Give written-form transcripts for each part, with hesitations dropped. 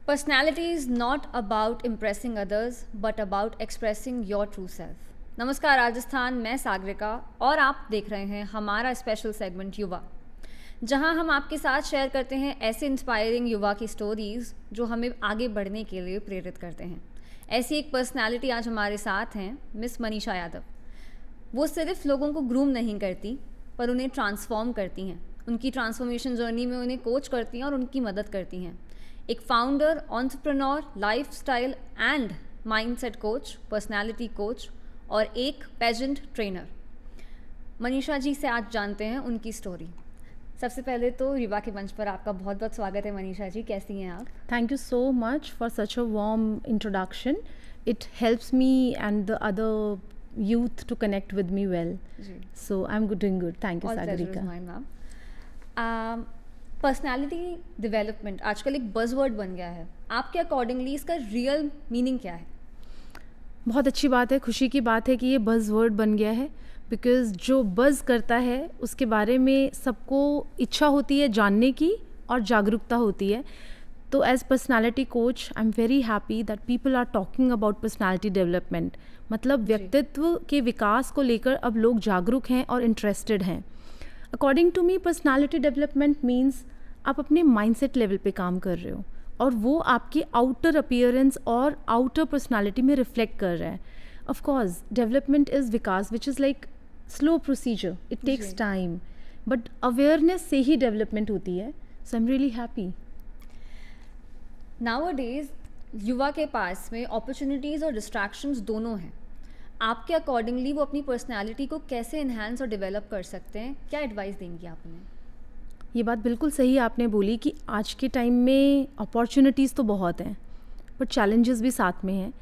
Personality is not about impressing others, but about expressing your true self. नमस्कार राजस्थान, मैं सागरिका और आप देख रहे हैं हमारा स्पेशल सेगमेंट युवा, जहां हम आपके साथ शेयर करते हैं ऐसे इंस्पायरिंग युवा की स्टोरीज़ जो हमें आगे बढ़ने के लिए प्रेरित करते हैं। ऐसी एक पर्सनालिटी आज हमारे साथ हैं, मिस मनीषा यादव। वो सिर्फ लोगों को ग्रूम नहीं करती, पर उन्हें ट्रांसफॉर्म करती हैं। उनकी ट्रांसफॉर्मेशन जर्नी में उन्हें कोच करती हैं और उनकी मदद करती हैं। एक founder, entrepreneur, lifestyle and mindset coach, personality coach और एक पेजेंट ट्रेनर। मनीषा जी से आज जानते हैं उनकी स्टोरी। सबसे पहले तो युवा के मंच पर आपका बहुत बहुत स्वागत है मनीषा जी, कैसी हैं आप? Thank you so much for such a warm introduction. It helps me and the other youth to connect with me well. जी, So I'm doing good. Thank you, Sagarika. Ma'am. Personality development आजकल एक buzzword बन गया है। आपके accordingly इसका real meaning क्या है? बहुत अच्छी बात है, खुशी की बात है कि ये बज़ वर्ड बन गया है, बिकॉज़ जो बज़ करता है उसके बारे में सबको इच्छा होती है जानने की और जागरूकता होती है। तो as personality coach I am very happy that people are talking about personality development. मतलब व्यक्तित्व के विकास को लेकर अब लोग जागरूक हैं और इंटरेस्टेड हैं। According to me personality development means आप अपने माइंडसेट लेवल पे काम कर रहे हो और वो आपकी आउटर अपीयरेंस और आउटर पर्सनालिटी में रिफ्लेक्ट कर रहा है। ऑफ कोर्स डेवलपमेंट इज़ विकास which is like slow procedure, it takes time, but awareness से ही डेवलपमेंट होती है। So I am really happy. Nowadays युवा के पास में अपॉर्चुनिटीज़ और डिस्ट्रैक्शंस दोनों हैं। आपके अकॉर्डिंगली वो अपनी पर्सनालिटी को कैसे इन्हांस और डेवलप कर सकते हैं? क्या एडवाइस देंगी आप उन्हें? ये बात बिल्कुल सही आपने बोली कि आज के टाइम में अपॉर्चुनिटीज़ तो बहुत हैं, बट चैलेंजेस भी साथ में हैं।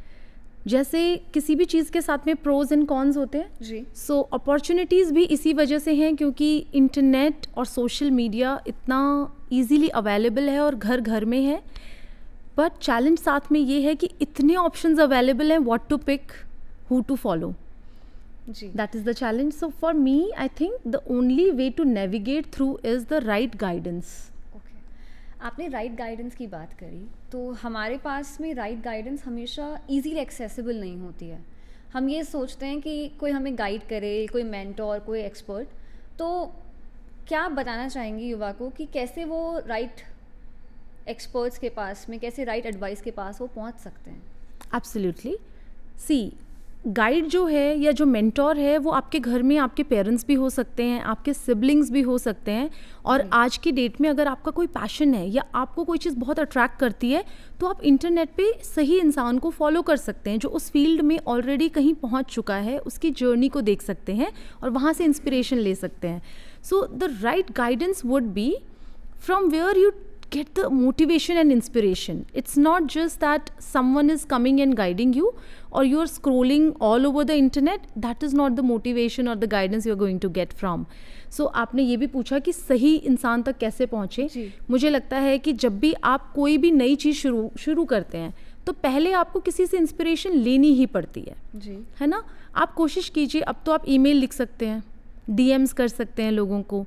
जैसे किसी भी चीज़ के साथ में प्रोज एंड कॉन्स होते हैं, जी, सो अपॉर्चुनिटीज़ भी इसी वजह से हैं क्योंकि इंटरनेट और सोशल मीडिया इतना इजीली अवेलेबल है और घर घर में है। बट चैलेंज साथ में ये है कि इतने ऑप्शंस अवेलेबल हैं, what to pick, who to follow. जी, That is the challenge. So for me, I think the only way to navigate through is the right guidance. Okay. आपने राइट गाइडेंस की बात करी, तो हमारे पास में राइट गाइडेंस हमेशा इजीली एक्सेसिबल नहीं होती है। हम ये सोचते हैं कि कोई हमें गाइड करे, कोई मेंटोर, कोई एक्सपर्ट। तो क्या आप बताना चाहेंगे युवा को कि कैसे वो राइट एक्सपर्ट्स के पास में, कैसे राइट एडवाइस के पास वो पहुंच सकते हैं? Absolutely. See, गाइड जो है या जो मेंटोर है वो आपके घर में आपके पेरेंट्स भी हो सकते हैं, आपके सिबलिंग्स भी हो सकते हैं। और आज की डेट में अगर आपका कोई पैशन है या आपको कोई चीज़ बहुत अट्रैक्ट करती है तो आप इंटरनेट पे सही इंसान को फॉलो कर सकते हैं जो उस फील्ड में ऑलरेडी कहीं पहुंच चुका है, उसकी जर्नी को देख सकते हैं और वहाँ से इंस्पिरेशन ले सकते हैं। So the right guidance would be from where you get the motivation and inspiration. It's not just that someone is coming and guiding you or you're scrolling all over the internet. That is not the motivation or the guidance you're going to get from. So आपने ये भी पूछा कि सही इंसान तक कैसे पहुँचे। मुझे लगता है कि जब भी आप कोई भी नई चीज़ शुरू करते हैं तो पहले आपको किसी से इंस्पिरेशन लेनी ही पड़ती है, जी, है ना। आप कोशिश कीजिए, अब तो आप ईमेल लिख सकते हैं, DMs कर सकते हैं लोगों को,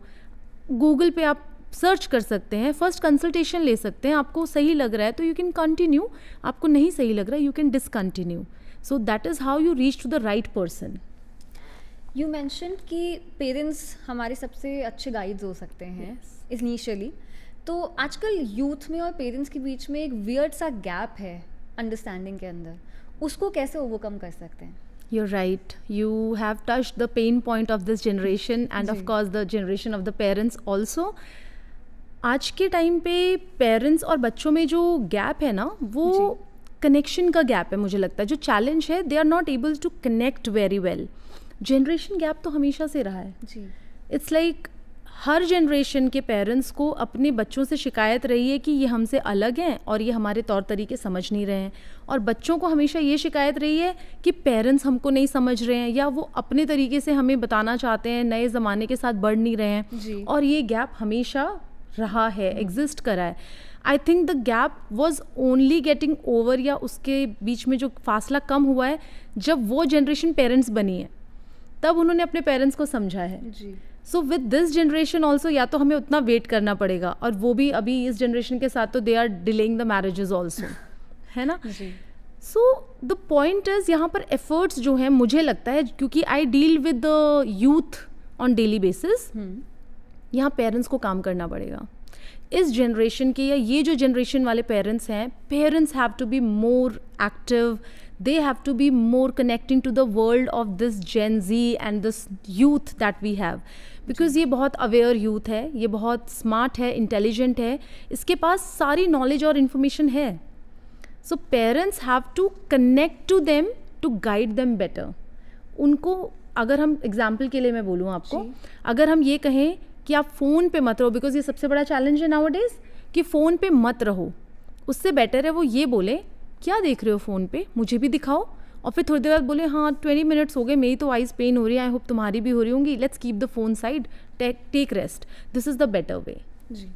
गूगल पे आप सर्च कर सकते हैं, फर्स्ट कंसल्टेशन ले सकते हैं। आपको सही लग रहा है तो यू कैन कंटिन्यू, आपको नहीं सही लग रहा है you can discontinue. So that is how you reach to the right person. You mention कि पेरेंट्स हमारे सबसे अच्छे गाइड्स हो सकते हैं इनिशियली। तो आजकल यूथ में और पेरेंट्स के बीच में एक वियर्ड सा गैप है अंडरस्टैंडिंग के अंदर, उसको कैसे ओवरकम कर सकते हैं? You're right. You have touched the pain point of this generation and of course the generation of the parents also. आज के टाइम पे पेरेंट्स और बच्चों में जो गैप है ना, वो कनेक्शन का गैप है। मुझे लगता है जो चैलेंज है, they are not able to connect very well. Generation gap तो हमेशा से रहा है। जी, इट्स लाइक हर जनरेशन के पेरेंट्स को अपने बच्चों से शिकायत रही है कि ये हमसे अलग हैं और ये हमारे तौर तरीके समझ नहीं रहे हैं, और बच्चों को हमेशा ये शिकायत रही है कि पेरेंट्स हमको नहीं समझ रहे हैं या वो अपने तरीके से हमें बताना चाहते हैं, नए ज़माने के साथ बढ़ नहीं रहे हैं। और ये गैप हमेशा रहा है, एग्जिस्ट करा है। I think the gap was only getting over, या उसके बीच में जो फासला कम हुआ है जब वो जनरेशन पेरेंट्स बनी है। तब उन्होंने अपने पेरेंट्स को समझा है. जी. So with this generation also या तो हमें उतना वेट करना पड़ेगा, और वो भी अभी इस जनरेशन के साथ तो they are delaying the marriages also, है ना. जी. सो द पॉइंट इज यहाँ पर एफर्ट्स जो हैं, मुझे लगता है क्योंकि I deal with the youth on daily basis, यहाँ पेरेंट्स को काम करना पड़ेगा. इस जनरेशन के या ये जो जनरेशन वाले पेरेंट्स हैं, parents have to be more active, they have to be more connecting to the world of this Gen Z and this youth that we have, because ये बहुत aware youth है, ये बहुत smart है, intelligent है, इसके पास सारी knowledge और information है. So parents have to connect to them to guide them better. उनको अगर हम example के लिए मैं बोलूँ आपको, अगर हम ये कहें कि आप फ़ोन पे मत रहो, बिकॉज ये सबसे बड़ा चैलेंज है nowadays कि फ़ोन पे मत रहो, उससे बेटर है वो ये बोले क्या देख रहे हो फ़ोन पे, मुझे भी दिखाओ, और फिर थोड़ी देर बाद बोले हाँ 20 मिनट्स हो गए, मेरी तो आइज़ पेन हो रही है, आई होप तुम्हारी भी हो रही होंगी, let's keep the phone side, take rest. This is the better way. जी.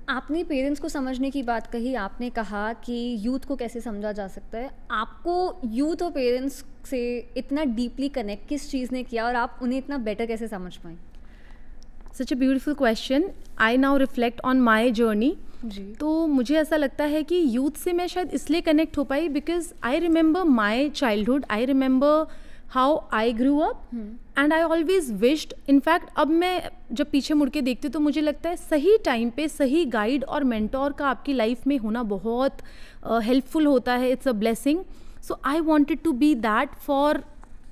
आपने पेरेंट्स को समझने की बात कही, आपने कहा कि यूथ को कैसे समझा जा सकता है. आपको यूथ और पेरेंट्स से इतना डीपली कनेक्ट किस चीज़ ने किया और आप उन्हें इतना बेटर कैसे समझ पाएँ? Such a beautiful question. I now reflect on my journey. जी. तो मुझे ऐसा लगता है कि यूथ से मैं शायद इसलिए कनेक्ट हो पाई because I remember my childhood, I remember how I grew up, and I always wished, in fact अब मैं जब पीछे मुड़ के देखती हूँ तो मुझे लगता है सही टाइम पे सही गाइड और मेंटोर का आपकी लाइफ में होना बहुत हेल्पफुल होता है. It's a blessing. So I wanted to be that for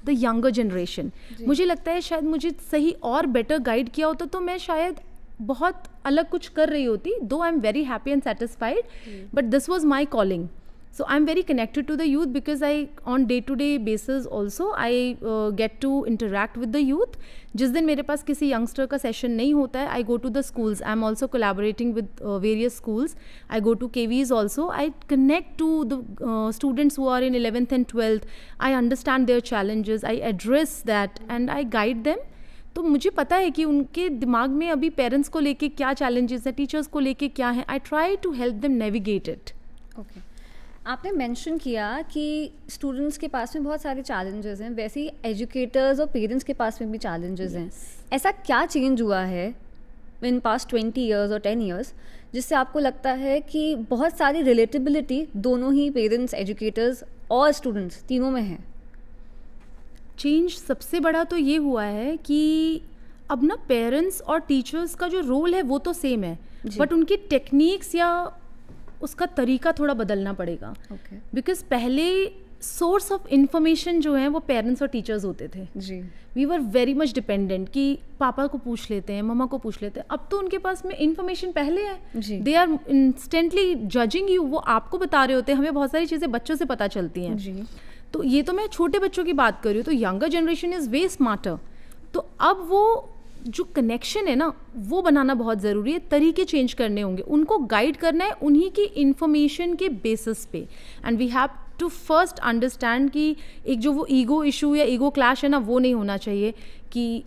the younger generation. मुझे लगता है शायद मुझे सही और बेटर गाइड किया होता तो मैं शायद बहुत अलग कुछ कर रही होती. Though I am very happy and satisfied, but this was my calling. So I am very connected to the youth because I on day to day basis also I get to interact with the youth. जिस दिन मेरे पास किसी youngster का session नहीं होता है, I go to the schools. I am also collaborating with various schools. I go to KVs also. I connect to the students who are in 11th and 12th. I understand their challenges, I address that and I guide them. तो मुझे पता है कि उनके दिमाग में अभी parents को लेके क्या चैलेंजेस हैं, टीचर्स को लेके क्या है. I try to help them navigate it. Okay. आपने मेंशन किया कि स्टूडेंट्स के पास में बहुत सारे चैलेंजेस हैं, वैसे ही एजुकेटर्स और पेरेंट्स के पास में भी चैलेंजेस हैं. ऐसा क्या चेंज हुआ है इन पास्ट 20 ईयर्स और 10 ईयर्स जिससे आपको लगता है कि बहुत सारी रिलेटेबिलिटी दोनों ही पेरेंट्स, एजुकेटर्स और स्टूडेंट्स तीनों में है? चेंज सबसे बड़ा तो ये हुआ है कि अब ना पेरेंट्स और टीचर्स का जो रोल है वो तो सेम है, बट उनकी टेक्निक्स या उसका तरीका थोड़ा बदलना पड़ेगा. बिकॉज पहले सोर्स ऑफ इंफॉर्मेशन जो है वो पेरेंट्स और टीचर्स होते थे. जी. We were very much dependent कि पापा को पूछ लेते हैं, मम्मा को पूछ लेते हैं. अब तो उनके पास में इंफॉर्मेशन पहले है. They are instantly judging you. वो आपको बता रहे होते हैं. हमें बहुत सारी चीज़ें बच्चों से पता चलती हैं. जी. तो ये तो मैं छोटे बच्चों की बात कर रही हूँ. तो younger generation is way smarter. तो अब वो जो कनेक्शन है ना वो बनाना बहुत ज़रूरी है. तरीके चेंज करने होंगे, उनको गाइड करना है उन्हीं की इंफॉर्मेशन के बेसिस पे. And we have to first understand कि एक जो वो ईगो इशू या ईगो क्लैश है ना वो नहीं होना चाहिए कि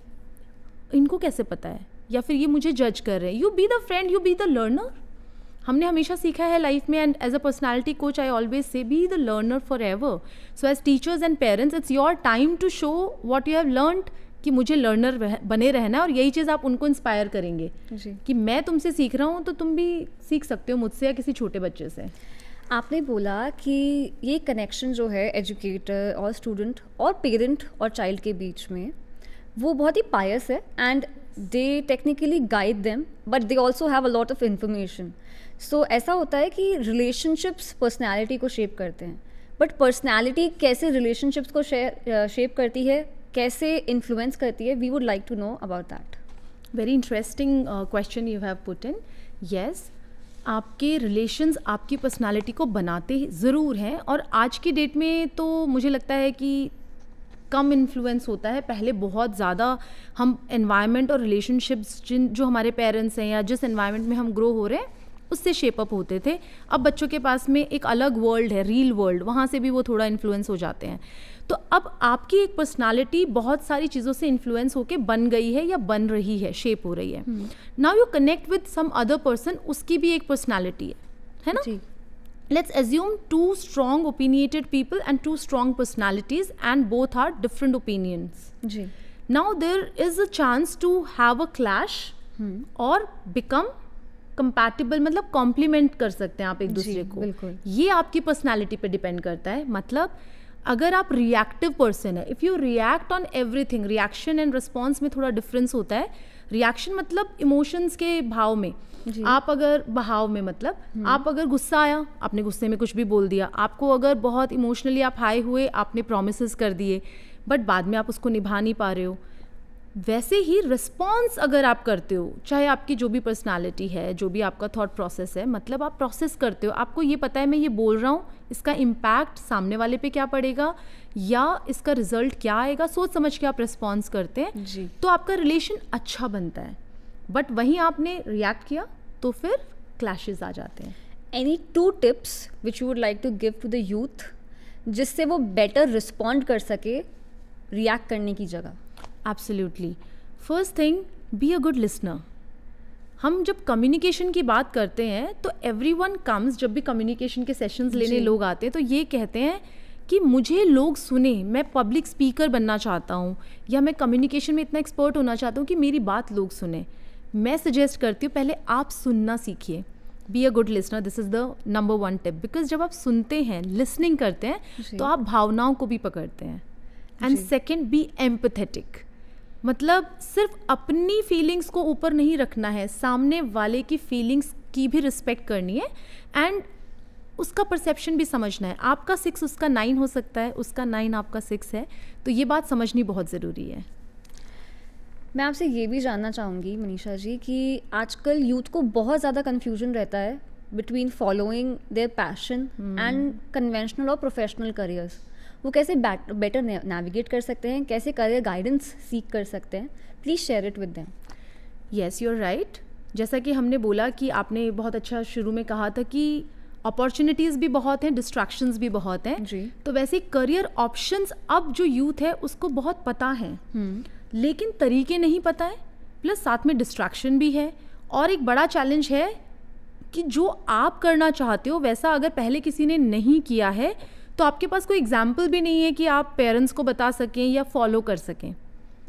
इनको कैसे पता है या फिर ये मुझे जज कर रहे हैं. You be the friend, you be the learner. हमने हमेशा सीखा है लाइफ में, and as a personality coach I always say be the learner forever. So as teachers and parents it's your time to show what you have learned, कि मुझे learner बने रहना है. और यही चीज़ आप उनको इंस्पायर करेंगे जी. कि मैं तुमसे सीख रहा हूँ तो तुम भी सीख सकते हो मुझसे या किसी छोटे बच्चे से. आपने बोला कि ये कनेक्शन जो है एजुकेटर और स्टूडेंट और पेरेंट और चाइल्ड के बीच में वो बहुत ही पायस है, and they technically guide them but they also have a lot of information. So ऐसा होता है कि रिलेशनशिप्स पर्सनैलिटी को शेप करते हैं, बट पर्सनैलिटी कैसे रिलेशनशिप्स को शेप करती है, कैसे इन्फ्लुएंस करती है, we would like to know about that. Very interesting question you have put in. Yes, आपके रिलेशंस आपकी पर्सनालिटी को बनाते ज़रूर हैं, और आज की डेट में तो मुझे लगता है कि कम इन्फ्लुएंस होता है. पहले बहुत ज़्यादा हम एनवायरनमेंट और रिलेशनशिप्स जो हमारे पेरेंट्स हैं या जिस एनवायरनमेंट में हम ग्रो हो रहे हैं उससे शेप अप होते थे. अब बच्चों के पास में एक अलग वर्ल्ड है, रियल वर्ल्ड, वहाँ से भी वो थोड़ा इन्फ्लुएंस हो जाते हैं. तो अब आपकी एक पर्सनालिटी बहुत सारी चीज़ों से इन्फ्लुएंस होके बन गई है या बन रही है, शेप हो रही है. Now you connect with some other person, उसकी भी एक पर्सनालिटी है ना. जी. let's assume two strong opinionated people and two strong personalities, and both are different opinions. Ji. Now there is a chance to have a clash और become compatible, मतलब complement कर सकते हैं आप एक दूसरे को. बिल्कुल. ये आपकी पर्सनालिटी पे डिपेंड करता है. मतलब अगर आप रिएक्टिव पर्सन है, if you react on everything, reaction and response में थोड़ा डिफरेंस होता है. रिएक्शन मतलब इमोशंस के भाव में. जी. आप अगर बहाव में, मतलब आप अगर गुस्सा आया, आपने गुस्से में कुछ भी बोल दिया. आपको अगर बहुत इमोशनली आप हाई हुए, आपने प्रोमिसेस कर दिए, बट बाद में आप उसको निभा नहीं पा रहे हो. वैसे ही रिस्पॉन्स अगर आप करते हो, चाहे आपकी जो भी पर्सनालिटी है, जो भी आपका थॉट प्रोसेस है, मतलब आप प्रोसेस करते हो, आपको ये पता है मैं ये बोल रहा हूँ, इसका इम्पैक्ट सामने वाले पे क्या पड़ेगा या इसका रिजल्ट क्या आएगा, सोच समझ के आप रिस्पॉन्स करते हैं जी. तो आपका रिलेशन अच्छा बनता है. बट वहीं आपने रिएक्ट किया तो फिर क्लैशेस आ जाते हैं. Any 2 tips which you would like to give to the youth जिससे वो बेटर रिस्पॉन्ड कर सके रिएक्ट करने की जगह? Absolutely. First thing, be a good listener. हम जब कम्युनिकेशन की बात करते हैं तो एवरीवन कम्स, जब भी कम्युनिकेशन के सेशंस लेने जी. लोग आते हैं तो ये कहते हैं कि मुझे लोग सुने, मैं पब्लिक स्पीकर बनना चाहता हूँ या मैं कम्युनिकेशन में इतना एक्सपर्ट होना चाहता हूँ कि मेरी बात लोग सुने. मैं सजेस्ट करती हूँ पहले आप सुनना सीखिए. Be a good listener, this is the number 1 tip. Because जब आप सुनते हैं, लिसनिंग करते हैं, जी. तो आप भावनाओं को भी पकड़ते हैं. एंड जी. Second, be empathetic. मतलब सिर्फ अपनी फीलिंग्स को ऊपर नहीं रखना है, सामने वाले की फीलिंग्स की भी रिस्पेक्ट करनी है एंड उसका परसेप्शन भी समझना है. आपका 6 उसका 9 हो सकता है, उसका 9 आपका 6 है, तो ये बात समझनी बहुत ज़रूरी है. मैं आपसे ये भी जानना चाहूँगी मनीषा जी कि आजकल यूथ को बहुत ज़्यादा कन्फ्यूजन रहता है between following their passion and conventional और प्रोफेशनल करियर्स. वो कैसे बेटर नेविगेट कर सकते हैं, कैसे करियर गाइडेंस सीख कर सकते हैं? Please share it with them. Yes, you are right. जैसा कि हमने बोला कि आपने बहुत अच्छा शुरू में कहा था कि अपॉर्चुनिटीज़ भी बहुत हैं, डिस्ट्रैक्शंस भी बहुत हैं. जी. तो वैसे करियर ऑप्शंस अब जो यूथ है उसको बहुत पता है, लेकिन तरीके नहीं पता है, प्लस साथ में डिस्ट्रैक्शन भी है. और एक बड़ा चैलेंज है कि जो आप करना चाहते हो वैसा अगर पहले किसी ने नहीं किया है तो आपके पास कोई एग्जाम्पल भी नहीं है कि आप पेरेंट्स को बता सकें या फॉलो कर सकें.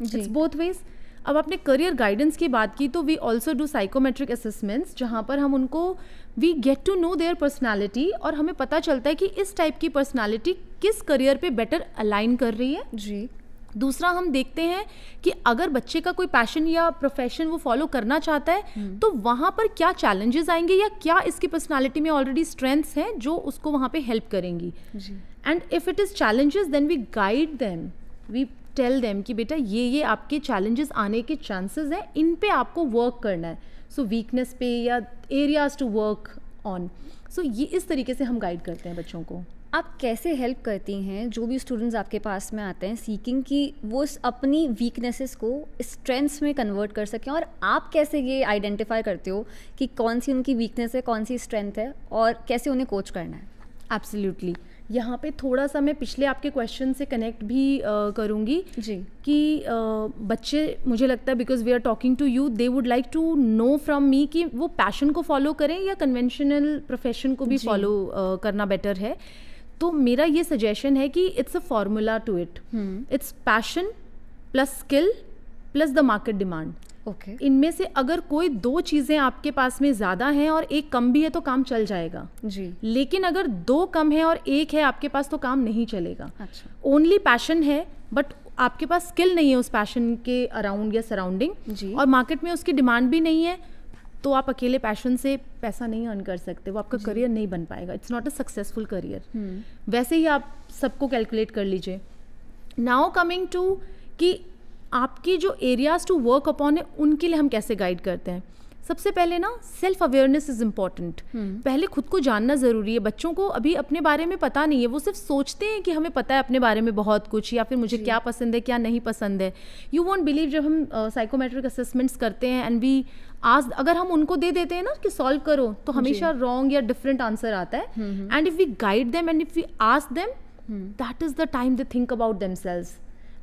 It's both ways. अब आपने करियर गाइडेंस की बात की तो we also do psychometric assessments, जहाँ पर हम उनको we get to know their personality और हमें पता चलता है कि इस टाइप की पर्सनैलिटी किस करियर पे बेटर अलाइन कर रही है. जी. दूसरा, हम देखते हैं कि अगर बच्चे का कोई पैशन या प्रोफेशन वो फॉलो करना चाहता है तो वहाँ पर क्या चैलेंजेस आएंगे या क्या इसकी पर्सनालिटी में ऑलरेडी स्ट्रेंथ्स हैं जो उसको वहाँ पे हेल्प करेंगी. जी. And if it is challenges then we guide them, we tell them कि बेटा ये आपके चैलेंजेस आने के चांसेस हैं, इन पे आपको वर्क करना है. सो वीकनेस पे या एरियाज टू वर्क ऑन. सो ये इस तरीके से हम गाइड करते हैं बच्चों को. आप कैसे हेल्प करती हैं जो भी स्टूडेंट्स आपके पास में आते हैं सीकिंग कि वो अपनी वीकनेसेस को स्ट्रेंथ्स में कन्वर्ट कर सकें, और आप कैसे ये आइडेंटिफाई करते हो कि कौन सी उनकी वीकनेस है, कौन सी स्ट्रेंथ है, और कैसे उन्हें कोच करना है? एब्सोल्युटली. यहाँ पे थोड़ा सा मैं पिछले आपके क्वेश्चन से कनेक्ट भी करूँगी जी. कि बच्चे, मुझे लगता है because we are talking to you, they would like to know from me कि वो पैशन को फॉलो करें या कन्वेंशनल प्रोफेशन को भी फॉलो करना बेटर है. तो मेरा ये सजेशन है कि it's a formula to it. It's passion plus skill plus the market demand. Okay. इनमें से अगर कोई 2 चीज़ें आपके पास में ज़्यादा हैं और एक कम भी है तो काम चल जाएगा. जी. लेकिन अगर 2 कम है और 1 है आपके पास तो काम नहीं चलेगा. अच्छा. ओनली पैशन है बट आपके पास स्किल नहीं है उस पैशन के अराउंड या सराउंडिंग, जी. और मार्केट में उसकी डिमांड भी नहीं है, तो आप अकेले पैशन से पैसा नहीं अर्न कर सकते, वो आपका करियर नहीं बन पाएगा. It's not a successful career. वैसे ही आप सबको कैलकुलेट कर लीजिए. नाउ कमिंग टू कि आपकी जो एरियाज टू वर्क अपॉन है उनके लिए हम कैसे गाइड करते हैं. सबसे पहले ना सेल्फ अवेयरनेस इज़ इम्पॉर्टेंट. पहले खुद को जानना ज़रूरी है. बच्चों को अभी अपने बारे में पता नहीं है, वो सिर्फ सोचते हैं कि हमें पता है अपने बारे में बहुत कुछ, या फिर मुझे क्या पसंद है क्या नहीं पसंद है. यू वॉन्ट बिलीव, जब हम साइकोमेट्रिक असेसमेंट्स करते हैं एंड वी आज अगर हम उनको दे देते हैं ना कि सॉल्व करो, तो हमेशा रॉन्ग या डिफरेंट आंसर आता है. And if we guide them and if we ask them, that is the time they think about themselves.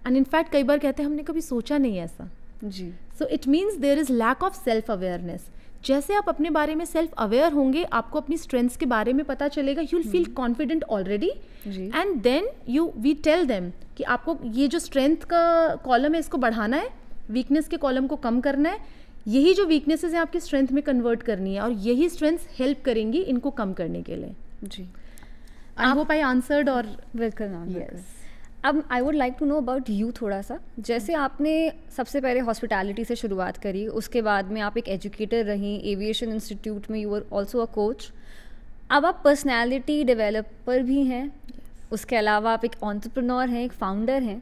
And in fact कई बार कहते हैं हमने कभी सोचा नहीं ऐसा. जी. So it means there is lack of self awareness. जैसे आप अपने बारे में सेल्फ अवेयर होंगे, आपको अपनी स्ट्रेंथ्स के बारे में पता चलेगा, you will feel confident already, and then we tell them कि आपको ये जो स्ट्रेंथ का कॉलम है इसको बढ़ाना है, वीकनेस के कॉलम को कम करना है, यही जो वीकनेसेस हैं आपकी स्ट्रेंथ में कन्वर्ट करनी है, और यही स्ट्रेंथ्स हेल्प करेंगी इनको कम करने के लिए. जी, आई होप आई आंसर्ड. और बिल्कुल मैम. अब I would like to know about you थोड़ा सा. जैसे आपने सबसे पहले हॉस्पिटैलिटी से शुरुआत करी, उसके बाद में आप एक एजुकेटर रहीं, एविएशन इंस्टीट्यूट में you are also a coach, अब आप पर्सनैलिटी डेवलपर भी हैं, उसके अलावा आप एक एंटरप्रेन्योर हैं, एक फाउंडर हैं.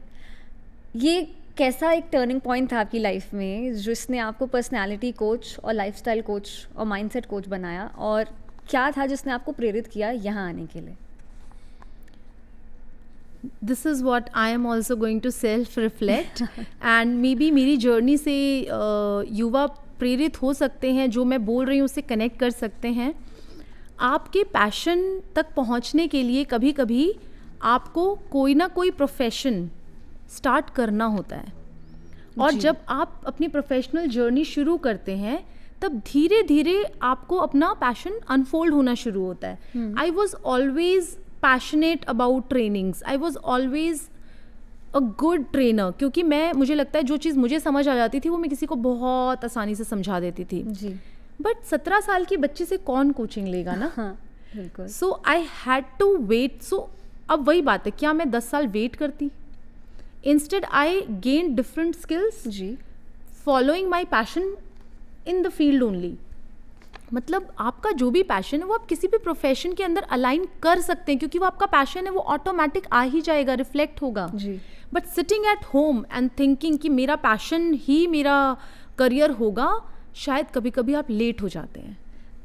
ये कैसा एक टर्निंग पॉइंट था आपकी लाइफ में जिसने आपको पर्सनैलिटी कोच और लाइफस्टाइल कोच और माइंडसेट कोच बनाया, और क्या था जिसने आपको प्रेरित किया यहाँ आने के लिए? This is what I am also going to self reflect, and maybe मेरी जर्नी से युवा प्रेरित हो सकते हैं, जो मैं बोल रही हूँ उससे कनेक्ट कर सकते हैं. आपके पैशन तक पहुँचने के लिए कभी कभी आपको कोई ना कोई प्रोफेशन स्टार्ट करना होता है, और जब आप अपनी प्रोफेशनल जर्नी शुरू करते हैं तब धीरे धीरे आपको अपना पैशन अनफोल्ड होना शुरू होता है. I was always passionate about trainings, I was always a good trainer, क्योंकि मुझे लगता है जो चीज़ मुझे समझ आ जाती थी वो मैं किसी को बहुत आसानी से समझा देती थी. जी. बट 17 साल की बच्ची से कौन कोचिंग लेगा ना. हाँ, बिल्कुल. So I had to wait. सो अब वही बात है, क्या मैं 10 साल वेट करती? Instead I gain different skills, जी, following my passion in the field only. मतलब आपका जो भी पैशन है वो आप किसी भी प्रोफेशन के अंदर अलाइन कर सकते हैं, क्योंकि वो आपका पैशन है, वो ऑटोमेटिक आ ही जाएगा, रिफ्लेक्ट होगा. जी. But sitting at home and thinking कि मेरा पैशन ही मेरा करियर होगा, शायद कभी कभी आप लेट हो जाते हैं.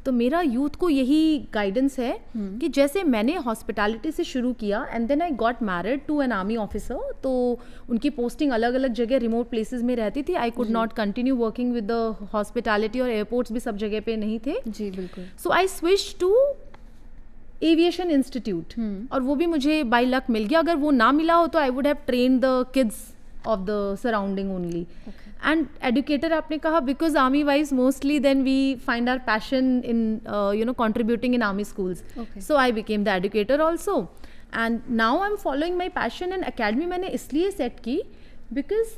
तो मेरा यूथ को यही गाइडेंस है कि जैसे मैंने हॉस्पिटैलिटी से शुरू किया and then I got married to an army officer, तो उनकी पोस्टिंग अलग अलग जगह रिमोट प्लेसेस में रहती थी. I could not continue working with the hospitality, और एयरपोर्ट्स भी सब जगह पे नहीं थे. जी, बिल्कुल. So I switch to aviation institute, और वो भी मुझे बाय लक मिल गया. अगर वो ना मिला हो तो I would have train the kids of the surrounding only. And educator आपने कहा, because army wise mostly then we find our passion in contributing in army schools. So I became the educator also, and now I'm following my passion. and academy मैंने इसलिए set की because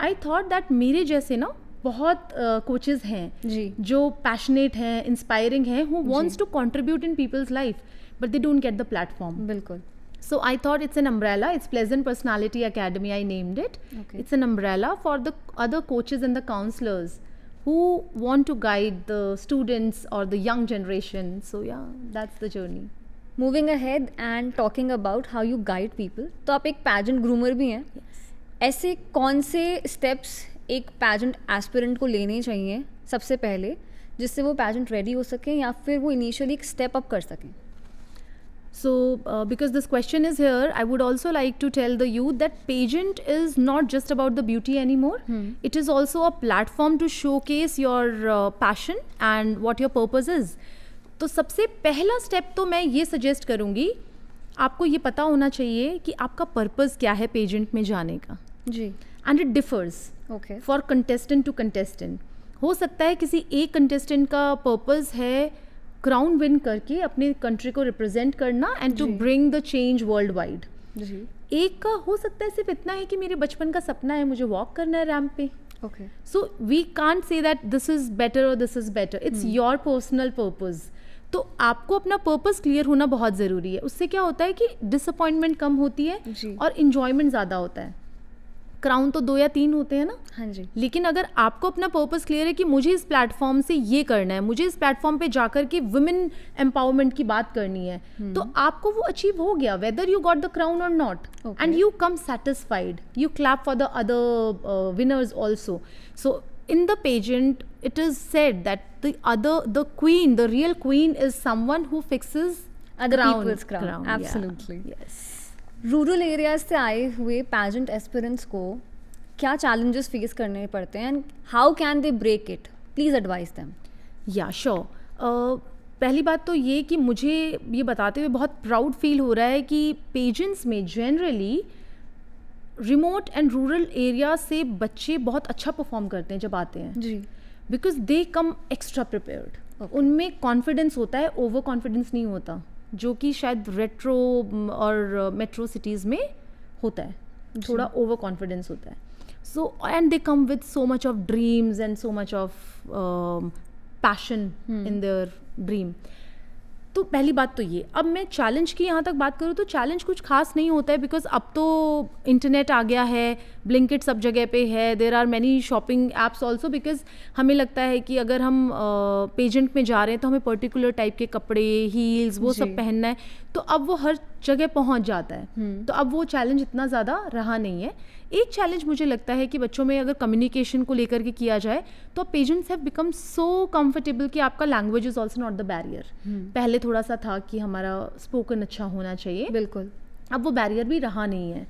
I thought that मेरे जैसे ना बहुत coaches हैं जी, जो passionate हैं, इंस्पायरिंग हैं, who wants to contribute in people's life but they don't get the platform. बिल्कुल. So I thought it's an umbrella. It's Pleasant Personality Academy, I named it. Okay. It's an umbrella for the other coaches and the counselors who want to guide the students or the young generation. So yeah, that's the journey. Moving ahead and talking about how you guide people, तो आप एक pageant groomer भी हैं. Yes. ऐसे कौन से steps एक pageant aspirant को लेने चाहिए सबसे पहले, जिससे वो pageant ready हो सकें या फिर वो initially एक step up कर सकें? So because this question is here, I would also like to tell the youth that pageant is not just about the beauty anymore. It is also a platform to showcase your passion and what your purpose is. तो सबसे पहला step तो मैं ये suggest करूँगी, आपको ये पता होना चाहिए कि आपका पर्पस क्या है पेजेंट में जाने का. जी. And it differs okay. For contestant to contestant. हो सकता है किसी एक कंटेस्टेंट का पर्पस है क्राउन विन करके अपने कंट्री को रिप्रेजेंट करना and to bring the change world wide. जी. एक का हो सकता है सिर्फ इतना है कि मेरे बचपन का सपना है, मुझे वॉक करना है रैम्प पे. Okay. So we can't say that this is better और this is better. It's your personal purpose. तो आपको अपना पर्पस क्लियर होना बहुत ज़रूरी है. उससे क्या होता है कि डिसअपॉइंटमेंट कम होती है और इन्जॉयमेंट ज़्यादा होता है. क्राउन तो 2 या 3 होते हैं ना. हाँ जी. लेकिन अगर आपको अपना पर्पस क्लियर है कि मुझे इस प्लेटफॉर्म से ये करना है, मुझे इस प्लेटफॉर्म पे जाकर के वुमेन एम्पावरमेंट की बात करनी है, तो आपको वो अचीव हो गया whether you got the crown और not. And you come satisfied, you clap for the other winners also. So in the pageant it is said that the queen, the real queen is someone who fixes other people's crown. Absolutely. Yes. Rural areas से आए हुए pageant aspirants को क्या challenges face करने पड़ते हैं and how can they break it? Please advice देम. Yeah sure. पहली बात तो ये कि मुझे ये बताते हुए बहुत प्राउड फील हो रहा है कि पेजेंट्स में generally remote and rural area से बच्चे बहुत अच्छा परफॉर्म करते हैं जब आते हैं. जी. Because they come extra prepared. उनमें कॉन्फिडेंस होता है, ओवर कॉन्फिडेंस नहीं होता, जो कि शायद रेट्रो और मेट्रो सिटीज़ में होता है. थोड़ा ओवर कॉन्फिडेंस होता है. So and they come with so much of dreams and so much of passion in their dream. तो पहली बात तो ये. अब मैं चैलेंज की यहाँ तक बात करूँ तो चैलेंज कुछ खास नहीं होता है, बिकॉज अब तो इंटरनेट आ गया है, ब्लिंकिट सब जगह पे है, there are many shopping apps also. Because हमें लगता है कि अगर हम पेजेंट में जा रहे हैं तो हमें पर्टिकुलर टाइप के कपड़े, हील्स, वो सब पहनना है, तो अब वो हर जगह पहुंच जाता है. तो अब वो चैलेंज इतना ज़्यादा रहा नहीं है. एक चैलेंज मुझे लगता है कि बच्चों में अगर कम्युनिकेशन को लेकर के किया जाए तो parents have become so comfortable कि आपका language is also not the barrier. पहले थोड़ा सा था कि हमारा स्पोकन अच्छा होना चाहिए, बिल्कुल. अब वो बैरियर भी रहा नहीं है.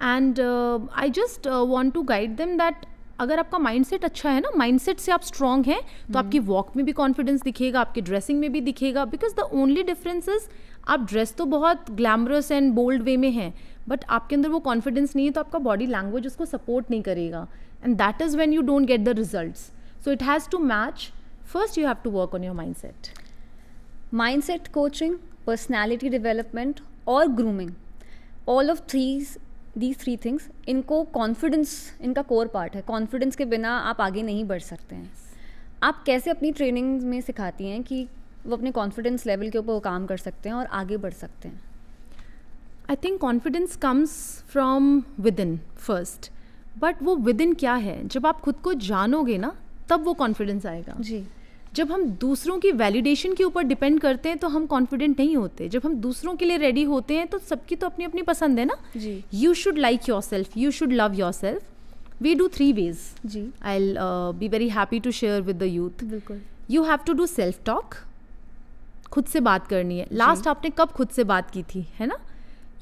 And I just want to guide them that अगर आपका माइंडसेट अच्छा है ना, माइंडसेट से आप स्ट्रांग हैं, तो आपकी वॉक में भी कॉन्फिडेंस दिखेगा, आपकी ड्रेसिंग में भी दिखेगा. Because the only difference is आप ड्रेस तो बहुत ग्लैमरस एंड बोल्ड वे में हैं, बट आपके अंदर वो कॉन्फिडेंस नहीं है, तो आपका बॉडी लैंग्वेज उसको सपोर्ट नहीं करेगा. And that is when you don't get the results. So it has to match. First you have to work on your mindset. Mindset coaching, personality development और grooming, all of these three things, इनको confidence इनका core part है. Confidence के बिना आप आगे नहीं बढ़ सकते हैं. आप कैसे अपनी ट्रेनिंग में सिखाती हैं कि वो अपने कॉन्फिडेंस लेवल के ऊपर वो काम कर सकते हैं और आगे बढ़ सकते हैं? I think confidence comes from with in first. But वो विद इन क्या है, जब आप खुद को जानोगे ना तब वो कॉन्फिडेंस आएगा. जी. जब हम दूसरों की वैलिडेशन के ऊपर डिपेंड करते हैं तो हम कॉन्फिडेंट नहीं होते. जब हम दूसरों के लिए रेडी होते हैं तो सबकी तो अपनी अपनी पसंद है ना. जी. You should like your self, you should love your self. We do 3 ways. जी. I will be very happy to share with the youth. बिल्कुल. You have to do self talk. खुद से बात करनी है. लास्ट आपने कब खुद से बात की थी, है ना.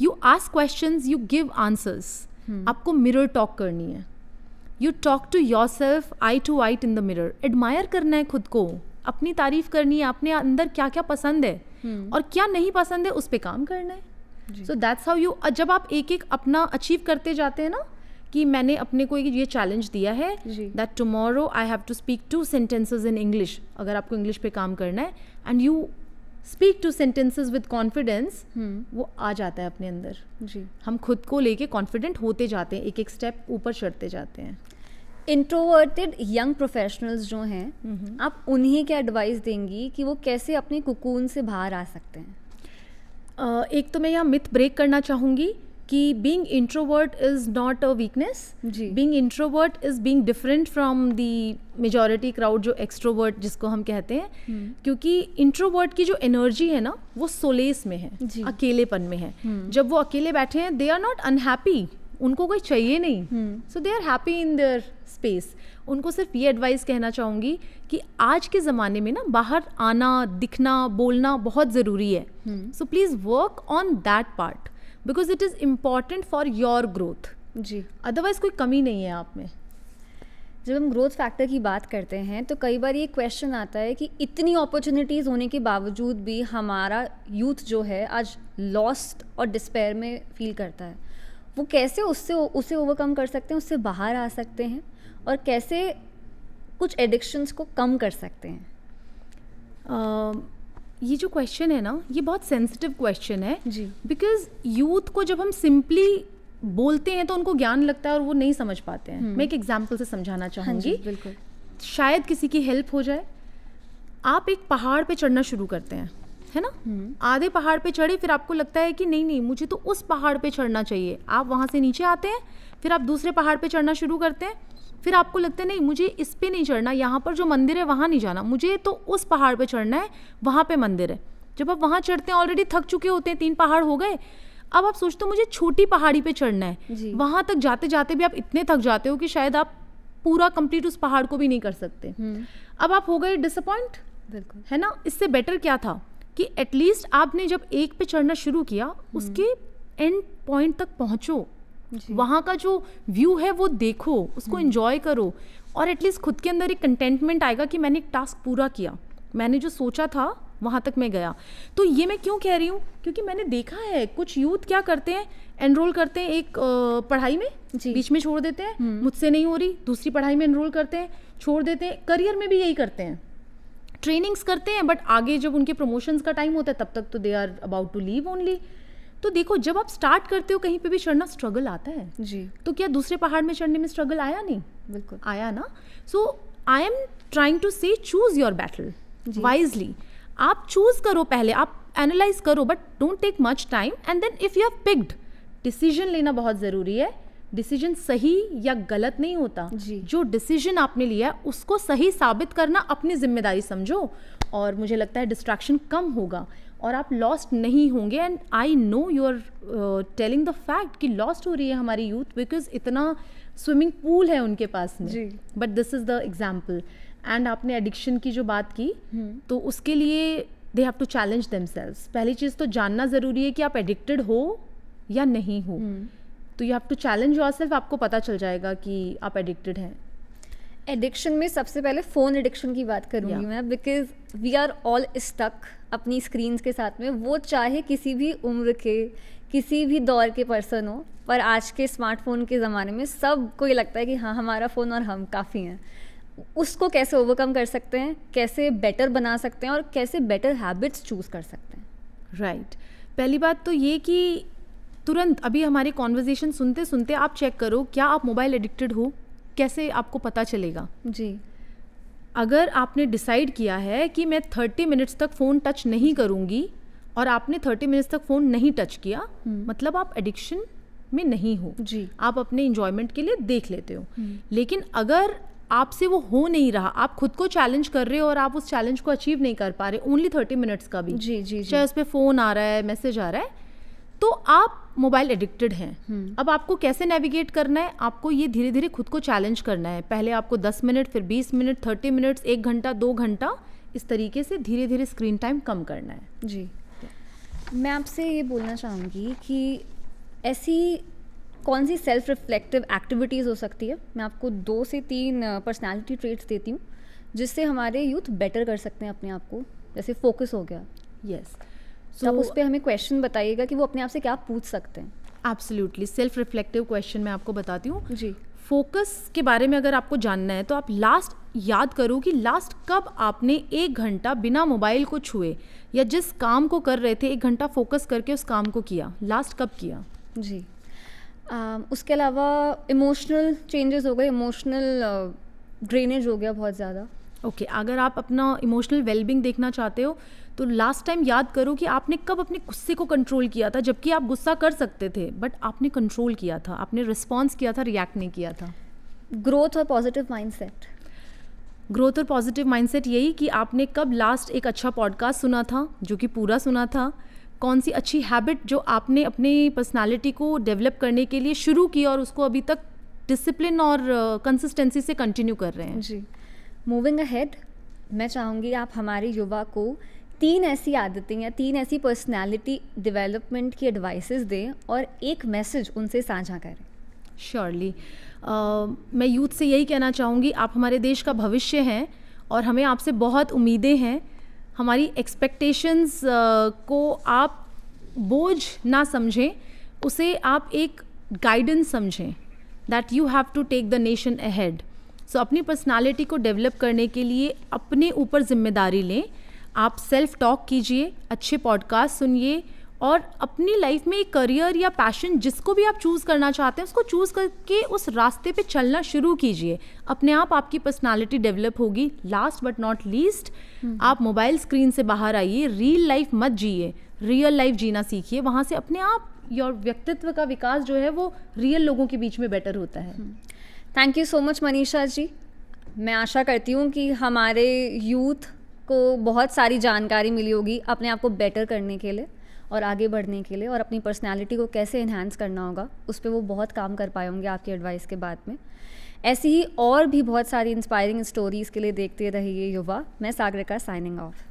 You ask questions, you give answers. आपको मिरर टॉक करनी है. You talk to yourself eye to eye in the mirror. Admire करना है खुद को, अपनी तारीफ करनी है, अपने अंदर क्या क्या पसंद है और क्या नहीं पसंद है उस पर काम करना है. So that's how you. जब आप एक एक अपना अचीव करते जाते हैं ना, कि मैंने अपने को ये चैलेंज दिया है that tomorrow I have to speak 2 sentences in English. अगर आपको इंग्लिश पे काम करना है and you speak 2 sentences with confidence, वो आ जाता है अपने अंदर. जी. हम खुद को लेके कॉन्फिडेंट होते जाते हैं, एक एक स्टेप ऊपर चढ़ते जाते हैं. इंट्रोवर्टेड यंग प्रोफेशनल्स जो हैं, आप उन्हें क्या एडवाइस देंगी कि वो कैसे अपने कुकून से बाहर आ सकते हैं? एक तो मैं यहाँ मिथ ब्रेक करना चाहूँगी कि being introvert is not a weakness. Being introvert is being different from the majority crowd जो एक्सट्रोवर्ट जिसको हम कहते हैं. क्योंकि इंट्रोवर्ट की जो एनर्जी है ना, वो सोलेस में है, अकेलेपन में है. जब वो अकेले बैठे हैं, दे आर नॉट अनहैप्पी, उनको कोई चाहिए नहीं. So they are happy in their space. उनको सिर्फ ये एडवाइस कहना चाहूँगी कि आज के ज़माने में ना बाहर आना, दिखना, बोलना बहुत ज़रूरी है. So please work on that part because it is important for your growth. जी. अदरवाइज कोई कमी नहीं है आप में. जब हम ग्रोथ फैक्टर की बात करते हैं तो कई बार ये क्वेश्चन आता है कि इतनी अपॉर्चुनिटीज़ होने के बावजूद भी हमारा यूथ जो है आज लॉस्ट और डिस्पेयर में फील करता है. वो कैसे उसे ओवरकम कर सकते हैं, उससे बाहर आ सकते हैं और कैसे कुछ एडिक्शंस को कम कर सकते हैं? ये जो क्वेश्चन है ना, ये बहुत सेंसिटिव क्वेश्चन है. जी. बिकॉज यूथ को जब हम सिंपली बोलते हैं तो उनको ज्ञान लगता है और वो नहीं समझ पाते हैं. मैं एक एग्जाम्पल से समझाना चाहूँगी. बिल्कुल. शायद किसी की हेल्प हो जाए. आप एक पहाड़ पे चढ़ना शुरू करते हैं, है ना. आधे पहाड़ पे चढ़े, फिर आपको लगता है कि नहीं नहीं मुझे तो उस पहाड़ पे चढ़ना चाहिए. आप वहाँ से नीचे आते हैं, फिर आप दूसरे पहाड़ पे चढ़ना शुरू करते हैं. फिर आपको लगता है नहीं मुझे इस पे नहीं चढ़ना, यहाँ पर जो मंदिर है वहाँ नहीं जाना, मुझे तो उस पहाड़ पे चढ़ना है, वहाँ पे मंदिर है. जब आप वहाँ चढ़ते हैं, ऑलरेडी थक चुके होते हैं, 3 पहाड़ हो गए. अब आप सोचते हो मुझे छोटी पहाड़ी पे चढ़ना है. वहाँ तक जाते जाते भी आप इतने थक जाते हो कि शायद आप पूरा कंप्लीट उस पहाड़ को भी नहीं कर सकते. अब आप हो गए डिसअपॉइंट. बिल्कुल. है ना. इससे बेटर क्या था कि एटलीस्ट आपने जब एक पे चढ़ना शुरू किया, उसके एंड पॉइंट तक पहुँचो. वहाँ का जो व्यू है वो देखो, उसको एंजॉय करो और एटलीस्ट खुद के अंदर एक कंटेंटमेंट आएगा कि मैंने एक टास्क पूरा किया, मैंने जो सोचा था वहाँ तक मैं गया। तो ये मैं क्यों कह रही हूँ, क्योंकि मैंने देखा है कुछ यूथ क्या करते हैं, एनरोल करते हैं एक पढ़ाई में, बीच में छोड़ देते हैं, मुझसे नहीं हो रही, दूसरी पढ़ाई में एनरोल करते हैं, छोड़ देते हैं। करियर में भी यही करते हैं, ट्रेनिंग्स करते हैं, बट आगे जब उनके प्रमोशंस का टाइम होता है तब तक तो they are about to leave only. तो देखो, जब आप स्टार्ट करते हो कहीं पे भी चढ़ना स्ट्रगल आता है जी। तो क्या दूसरे पहाड़ में चढ़ने में स्ट्रगल आया नहीं? बिल्कुल आया ना। So I am trying to say choose your battle wisely. आप चूज करो, पहले आप एनालाइज करो, but don't take much time, and then if you have picked, decision लेना बहुत ज़रूरी है। डिसीजन सही या गलत नहीं होता, जो डिसीजन आपने लिया है उसको सही साबित करना अपनी जिम्मेदारी समझो, और मुझे लगता है डिस्ट्रैक्शन कम होगा और आप लॉस्ट नहीं होंगे। And I know you are telling the fact कि लॉस्ट हो रही है हमारी यूथ बिकॉज इतना स्विमिंग पूल है उनके पास में, but this is the example. And आपने एडिक्शन की जो बात की, तो उसके लिए they have to challenge themselves. पहली चीज़ तो जानना ज़रूरी है कि आप एडिक्टेड हो या नहीं हो, तो you have to challenge yourself, आपको पता चल जाएगा कि आप एडिक्टेड हैं। एडिक्शन में सबसे पहले फ़ोन एडिक्शन की बात करूँगी मैं, because we are all stuck अपनी स्क्रीन्स के साथ में, वो चाहे किसी भी उम्र के, किसी भी दौर के पर्सन हो, पर आज के स्मार्टफोन के ज़माने में सबको ये लगता है कि हाँ हमारा फ़ोन और हम काफ़ी हैं। उसको कैसे ओवरकम कर सकते हैं, कैसे बेटर बना सकते हैं और कैसे बेटर हैबिट्स चूज़ कर सकते हैं? राइट पहली बात तो ये कि तुरंत अभी हमारी कॉन्वर्जेसन सुनते सुनते आप चेक करो क्या आप मोबाइल एडिक्टेड हो, कैसे आपको पता चलेगा? जी, अगर आपने डिसाइड किया है कि मैं 30 मिनट्स तक फ़ोन टच नहीं करूँगी और आपने 30 मिनट्स तक फ़ोन नहीं टच किया, मतलब आप एडिक्शन में नहीं हो जी। आप अपने इंजॉयमेंट के लिए देख लेते हो। लेकिन अगर आपसे वो हो नहीं रहा, आप खुद को चैलेंज कर रहे हो और आप उस चैलेंज को अचीव नहीं कर पा रहे ओनली 30 मिनट्स का भी, जी जी चाहे उस पर फ़ोन आ रहा है, मैसेज आ रहा है, तो आप मोबाइल एडिक्टेड हैं। अब आपको कैसे नेविगेट करना है? आपको ये धीरे धीरे खुद को चैलेंज करना है। पहले आपको 10 मिनट, फिर 20 मिनट, 30 मिनट्स, 1 घंटा, 2 घंटा, इस तरीके से धीरे धीरे स्क्रीन टाइम कम करना है। जी, मैं आपसे ये बोलना चाहूँगी कि ऐसी कौन सी सेल्फ रिफ्लेक्टिव एक्टिविटीज़ हो सकती है, मैं आपको 2 से 3 पर्सनालिटी ट्रेट्स देती हूँ जिससे हमारे यूथ बेटर कर सकते हैं अपने आप को। जैसे फोकस हो गया, यस, तो आप उस पर हमें क्वेश्चन बताइएगा कि वो अपने आप से क्या पूछ सकते हैं। एब्सोल्युटली, सेल्फ रिफ्लेक्टिव क्वेश्चन मैं आपको बताती हूँ। जी, फोकस के बारे में अगर आपको जानना है तो आप लास्ट याद करो कि लास्ट कब आपने 1 घंटा बिना मोबाइल को छुए या जिस काम को कर रहे थे 1 घंटा फोकस करके उस काम को किया, लास्ट कब किया? जी। उसके अलावा इमोशनल चेंजेस हो गए, इमोशनल ड्रेनेज हो गया बहुत ज़्यादा। ओके, अगर आप अपना इमोशनल वेलबींग देखना चाहते हो तो लास्ट टाइम याद करो कि आपने कब अपने गुस्से को कंट्रोल किया था, जबकि आप गुस्सा कर सकते थे बट आपने कंट्रोल किया था, आपने रिस्पॉन्स किया था, रिएक्ट नहीं किया था। ग्रोथ और पॉजिटिव माइंडसेट। ग्रोथ और पॉजिटिव माइंडसेट यही कि आपने कब लास्ट एक अच्छा पॉडकास्ट सुना था, जो कि पूरा सुना था, कौन सी अच्छी हैबिट जो आपने अपनी पर्सनालिटी को डेवलप करने के लिए शुरू की और उसको अभी तक डिसिप्लिन और कंसिस्टेंसी से कंटिन्यू कर रहे हैं। जी, मूविंग अहेड, मैं चाहूँगी आप हमारे युवा को 3 ऐसी आदतें या 3 ऐसी पर्सनालिटी डेवलपमेंट की एडवाइसेस दें और एक मैसेज उनसे साझा करें। श्योरली, मैं यूथ से यही कहना चाहूँगी, आप हमारे देश का भविष्य हैं और हमें आपसे बहुत उम्मीदें हैं। हमारी एक्सपेक्टेशंस को आप बोझ ना समझें, उसे आप एक गाइडेंस समझें, that you have to take the nation ahead. So अपनी पर्सनालिटी को डेवलप करने के लिए अपने ऊपर जिम्मेदारी लें। आप सेल्फ टॉक कीजिए, अच्छे पॉडकास्ट सुनिए और अपनी लाइफ में एक करियर या पैशन जिसको भी आप चूज़ करना चाहते हैं उसको चूज़ करके उस रास्ते पे चलना शुरू कीजिए। अपने आप आपकी पर्सनालिटी डेवलप होगी। लास्ट बट नॉट लीस्ट, आप मोबाइल स्क्रीन से बाहर आइए, रियल लाइफ मत जिए, रियल लाइफ जीना सीखिए। वहाँ से अपने आप योर व्यक्तित्व का विकास जो है वो रियल लोगों के बीच में बेटर होता है। Thank you so much Manisha ji. मैं आशा करती हूँ कि हमारे यूथ को बहुत सारी जानकारी मिली होगी अपने आप को बेटर करने के लिए और आगे बढ़ने के लिए, और अपनी पर्सनालिटी को कैसे इन्हांस करना होगा उस पर वो बहुत काम कर पाए होंगे आपकी एडवाइस के बाद में। ऐसी ही और भी बहुत सारी इंस्पायरिंग स्टोरीज़ के लिए देखते रहिए युवा। मैं सागरिका, साइनिंग ऑफ।